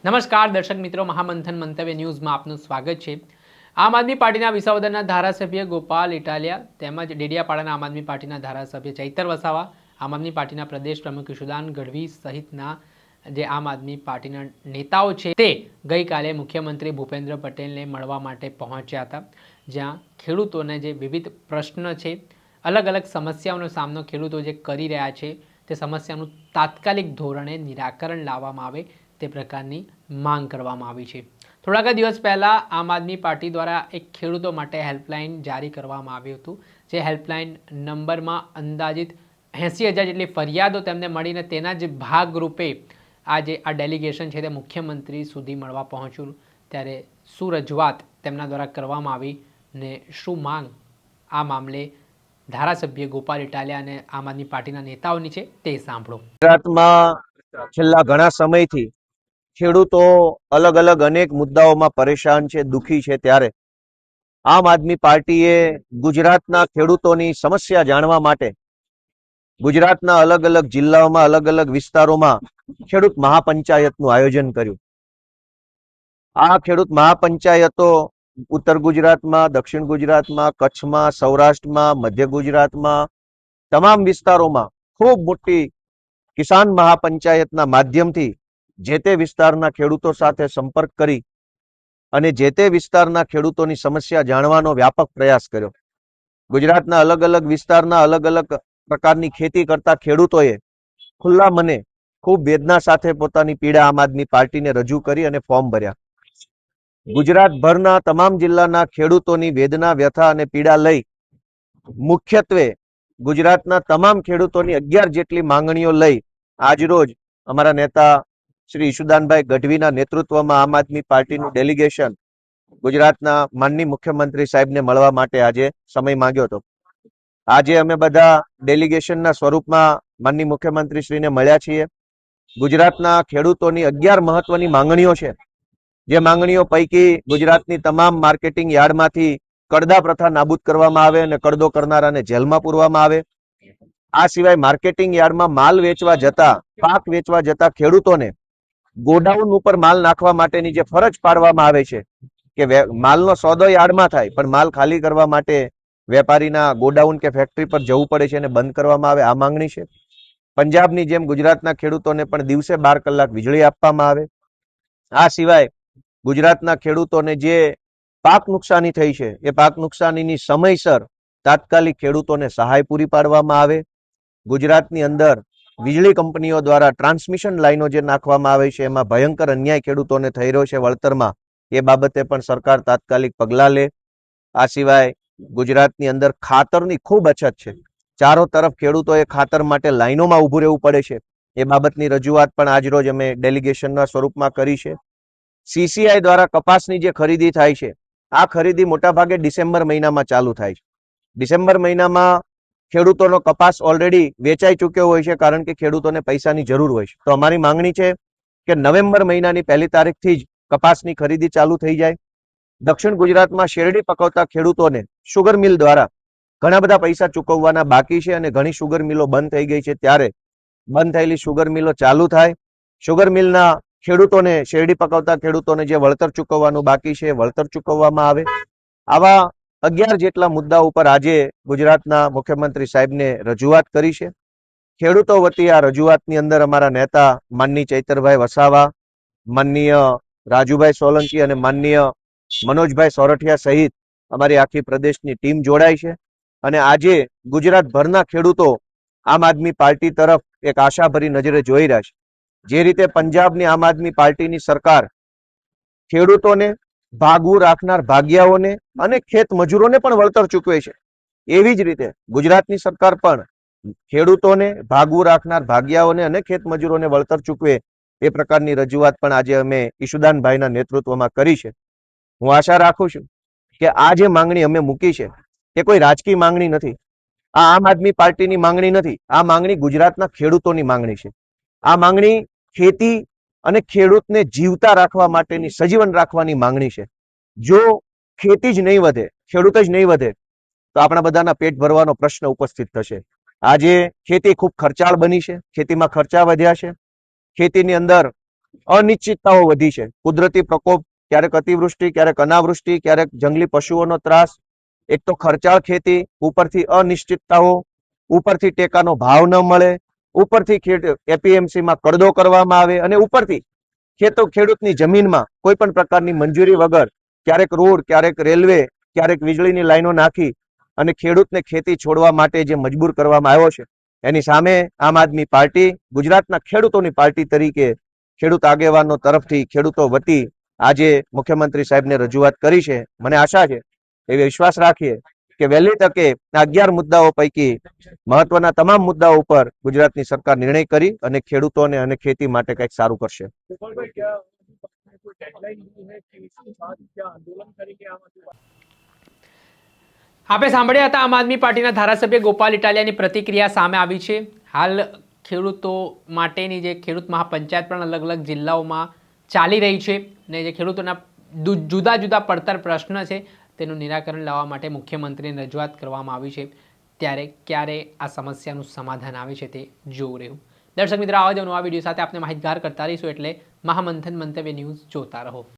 નમસ્કાર દર્શક મિત્રો, મહામંથન મંતવ્ય ન્યૂઝમાં આપનું સ્વાગત છે। આમ આદમી પાર્ટીના વિસાવદરના ધારાસભ્ય ગોપાલ ઇટાલિયા તેમજ ડેડિયાપાડાના આમ આદમી પાર્ટીના ધારાસભ્ય ચૈતર વસાવા, આમ આદમી પાર્ટીના પ્રદેશ પ્રમુખ ઈશુદાન ગઢવી સહિતના જે આમ આદમી પાર્ટીના નેતાઓ છે તે ગઈકાલે મુખ્યમંત્રી ભૂપેન્દ્ર પટેલને મળવા માટે પહોંચ્યા હતા, જ્યાં ખેડૂતોને જે વિવિધ પ્રશ્ન છે, અલગ અલગ સમસ્યાઓનો સામનો ખેડૂતો જે કરી રહ્યા છે તે સમસ્યાનું તાત્કાલિક ધોરણે નિરાકરણ લાવવામાં આવે તે પ્રકારની માંગ કરવામાં આવી છે। થોડાક દિવસ પહેલાં આમ આદમી પાર્ટી દ્વારા એક ખેડૂતો માટે હેલ્પલાઇન જારી કરવામાં આવ્યું હતું, જે હેલ્પલાઇન નંબરમાં અંદાજિત 80,000 જેટલી ફરિયાદો તેમને મળીને તેના જ ભાગરૂપે આજે આ ડેલિગેશન છે તે મુખ્યમંત્રી સુધી મળવા પહોંચ્યું। ત્યારે શું રજૂઆત તેમના દ્વારા કરવામાં આવી ને શું માંગ આ મામલે ધારાસભ્ય ગોપાલ ઇટાલિયા અને આમ આદમી પાર્ટીના નેતાઓની છે તે સાંભળો। ગુજરાતમાં છેલ્લા ઘણા સમયથી ખેડૂતો અલગ અલગ અનેક મુદ્દાઓમાં પરેશાન છે, દુખી છે। ત્યારે આમ આદમી પાર્ટીએ ગુજરાતના ખેડૂતોની સમસ્યા જાણવા માટે ગુજરાતના અલગ અલગ જિલ્લાઓમાં અલગ અલગ વિસ્તારોમાં ખેડૂત મહાપંચાયતનું આયોજન કર્યું। આ ખેડૂત મહાપંચાયતો ઉત્તર ગુજરાતમાં, દક્ષિણ ગુજરાતમાં, કચ્છમાં, સૌરાષ્ટ્રમાં, મધ્ય ગુજરાતમાં તમામ વિસ્તારોમાં ખૂબ મોટી કિસાન મહાપંચાયતના માધ્યમથી જે તે વિસ્તારના ખેડૂતો સાથે સંપર્ક કરી અને જે તે વિસ્તારના ખેડૂતોની સમસ્યા જાણવાનો વ્યાપક પ્રયાસ કર્યો। ગુજરાતના અલગ અલગ વિસ્તારના અલગ અલગ પ્રકારની ખેતી કરતા ખેડૂતોએ ખુલ્લા મને ખૂબ વેદના સાથે પોતાની પીડા આમ આદમી પાર્ટીને રજૂ કરી અને ફોર્મ ભર્યા। ગુજરાતભરના તમામ જિલ્લાના ખેડૂતોની વેદના, વ્યથા અને પીડા લઈ મુખ્યત્વે ગુજરાતના તમામ ખેડૂતોની 11 જેટલી માંગણીઓ લઈ આજરોજ અમારા નેતા શ્રી ઈશુદાનભાઈ ગઢવીના નેતૃત્વમાં આમ આદમી પાર્ટીનું ડેલિગેશન ગુજરાતના માનનીય મુખ્યમંત્રી સાહેબને મળવા માટે આજે સમય માંગ્યો હતો। આજે અમે બધા ડેલિગેશનના સ્વરૂપમાં માનનીય મુખ્યમંત્રી શ્રીને મળ્યા છીએ। ગુજરાતના ખેડૂતોની 11 મહત્વની માંગણીઓ છે, જે માંગણીઓ પૈકી ગુજરાતની તમામ માર્કેટિંગ યાર્ડમાંથી કડદા પ્રથા નાબૂદ કરવામાં આવે અને કડદો કરનારાને જેલમાં પૂરવામાં આવે। આ સિવાય માર્કેટિંગ યાર્ડમાં માલ વેચવા જતા, પાક વેચવા જતા ખેડૂતોને ગોડાઉન ઉપર માલ નાખવા માટેની જે ફરજ પાડવામાં આવે છે કે માલનો સોદો યાર્ડમાં થાય પણ માલ ખાલી કરવા માટે વેપારીના ગોડાઉન કે ફેક્ટરી પર જવું પડે છે અને બંધ કરવામાં આવે, આ માંગણી છે। પંજાબની જેમ ગુજરાતના ખેડૂતોને પણ દિવસે 12 કલાક વીજળી આપવામાં આવે। આ સિવાય ગુજરાતના ખેડૂતોને જે પાક નુકસાની થઈ છે એ પાક નુકસાનીની સમયસર તાત્કાલિક ખેડૂતોને સહાય પૂરી પાડવામાં આવે। ગુજરાતની અંદર વીજળી કંપનીઓ દ્વારા ટ્રાન્સમિશન લાઈનો જે નાખવામાં આવે છે એમાં ભયંકર અન્યાય ખેડૂતોને થઈ રહ્યો છે વળતરમાં, એ બાબતે પણ સરકાર તાત્કાલિક પગલાં લે। આ સિવાય ગુજરાતની અંદર ખાતરની ખૂબ અછત છે, ચારો તરફ ખેડૂતોએ ખાતર માટે લાઈનોમાં ઊભું રહેવું પડે છે, એ બાબતની રજૂઆત પણ આજરોજ અમે ડેલિગેશનના સ્વરૂપમાં કરી છે। CCI દ્વારા કપાસની જે ખરીદી થાય છે, આ ખરીદી મોટાભાગે ડિસેમ્બર મહિનામાં ચાલુ થાય છે। ડિસેમ્બર મહિનામાં ખેડૂતોનો કપાસ ઓલરેડી વેચાઈ ચૂક્યો હોય છે, કારણ કે ખેડૂતોને પૈસાની જરૂર હોય છે। તો અમારી માંગણી છે કે નવેમ્બર મહિનાની 1લી તારીખથી જ કપાસની ખરીદી ચાલુ થઈ જાય। દક્ષિણ ગુજરાતમાં શેરડી પકવતા ખેડૂતોને શુગર મિલ દ્વારા ઘણા બધા પૈસા ચૂકવવાના બાકી છે અને ઘણી શુગર મિલો બંધ થઈ ગઈ છે, ત્યારે બંધ થયેલી શુગર મિલો ચાલુ થાય। શુગર મિલના ખેડૂતોને, શેરડી પકવતા ખેડૂતોને જે વળતર ચૂકવવાનું બાકી છે વળતર ચૂકવવામાં આવે। આવા 11 જેટલા મુદ્દા ઉપર આજે ગુજરાતના મુખ્યમંત્રી સાહેબને રજૂઆત કરી છે। ખેડૂતો વતી આ રજૂઆતની અંદર અમારા નેતા માનનીય ચૈતરભાઈ વસાવા, માનનીય રાજુભાઈ સોલંકી અને માનનીય મનોજભાઈ સોરઠિયા સહિત અમારી આખી પ્રદેશની ટીમ જોડાઈ છે અને આજે ગુજરાતભરના ખેડૂતો આમ આદમી પાર્ટી તરફ એક આશાભરી નજરે જોઈ રહ્યા છે। જે રીતે પંજાબની આમ આદમી પાર્ટીની સરકાર ખેડૂતોને, ભાગવું રાખનાર ભાગિયાઓને અને ખેત મજૂરોને પણ વળતર ચૂકવે છે, એવી જ રીતે ગુજરાતની સરકાર પણ ખેડૂતોને, ભાગવું રાખનાર ભાગિયાઓને અને ખેત મજૂરોને વળતર ચૂકવે એ પ્રકારની રજૂઆત પણ આજે અમે ઈશુદાનભાઈના નેતૃત્વમાં કરી છે। હું આશા રાખું છું કે આ જે માંગણી અમે મૂકી છે એ કોઈ રાજકીય માંગણી નથી, આ આમ આદમી પાર્ટીની માંગણી નથી, આ માંગણી ગુજરાતના ખેડૂતોની માંગણી છે। આ માંગણી ખેતી અને ખેડૂતને જીવતા રાખવા માટેની, સજીવન રાખવાની માંગણી છે। જો ખેતી જ નહીં વધે, ખેડૂત જ નહીં વધે તો આપણા બધાના પેટ ભરવાનો પ્રશ્ન ઉપસ્થિત થશે। આજે ખેતી ખૂબ ખર્ચાળ બની છે, ખેતીમાં ખર્ચા વધ્યા છે, ખેતીની અંદર અનિશ્ચિતતાઓ વધી છે. કુદરતી પ્રકોપ, ક્યારેક અતિવૃષ્ટિ, ક્યારેક અનાવૃષ્ટિ, ક્યારેક જંગલી પશુઓનો ત્રાસ, એક તો ખર્ચાળ ખેતી, ઉપરથી અનિશ્ચિતતાઓ, ઉપરથી ટેકાનો ભાવ ન મળે, ઉપરથી એપીએમસી માં કડદો કરવામાં આવે અને ઉપરથી ખેડૂતની જમીનમાં કોઈ પણ પ્રકારની મંજૂરી વગર ક્યારેક રોડ, ક્યારેક રેલવે, ક્યારેક વીજળીની લાઈનો નાખી અને ખેડૂતને ખેતી છોડવા માટે જે મજબૂર કરવામાં આવ્યો છે, એની સામે આમ આદમી પાર્ટી ગુજરાતના ખેડૂતોની પાર્ટી તરીકે ખેડૂત આગેવાનો તરફથી ખેડૂતો વતી આજે મુખ્યમંત્રી સાહેબને રજૂઆત કરી છે. મને આશા છે, એવી વિશ્વાસ રાખીએ કે વહેલી તકે આ 11 મુદ્દાઓ પૈકી મહત્વના તમામ મુદ્દાઓ ઉપર ગુજરાતની સરકાર નિર્ણય કરી અને ખેડૂતોને અને ખેતી માટે કંઈક સારું કરશે. गोपाल भाई, क्या कोई डेडलाइन दी है कि इसके बाद क्या आंदोलन करेंगे आम आदमी पार्टी? આપે સાંભળ્યા હતા આમ આદમી પાર્ટીના ધારાસભ્ય ગોપાલ ઇટાલિયાની પ્રતિક્રિયા સામે આવી છે. હાલ ખેડૂતો માટેની જે ખેડૂત મહાપંચાયત પણ અલગ અલગ જિલ્લાઓમાં ચાલી રહી છે ને જે ખેડૂતોના જુદા જુદા પડતર પ્રશ્ન છે તેનું નિરાકરણ લાવવા માટે મુખ્યમંત્રીને રજૂઆત કરવામાં આવી છે. ત્યારે ક્યારે આ સમસ્યાનું સમાધાન આવે છે તે જોવું રહ્યું. દર્શક મિત્રો, આવા જ નવા વિડીયો સાથે આપણે માહિતગાર કરતા રહીશું, એટલે મહામંથન મંતવ્ય ન્યૂઝ જોતા રહો.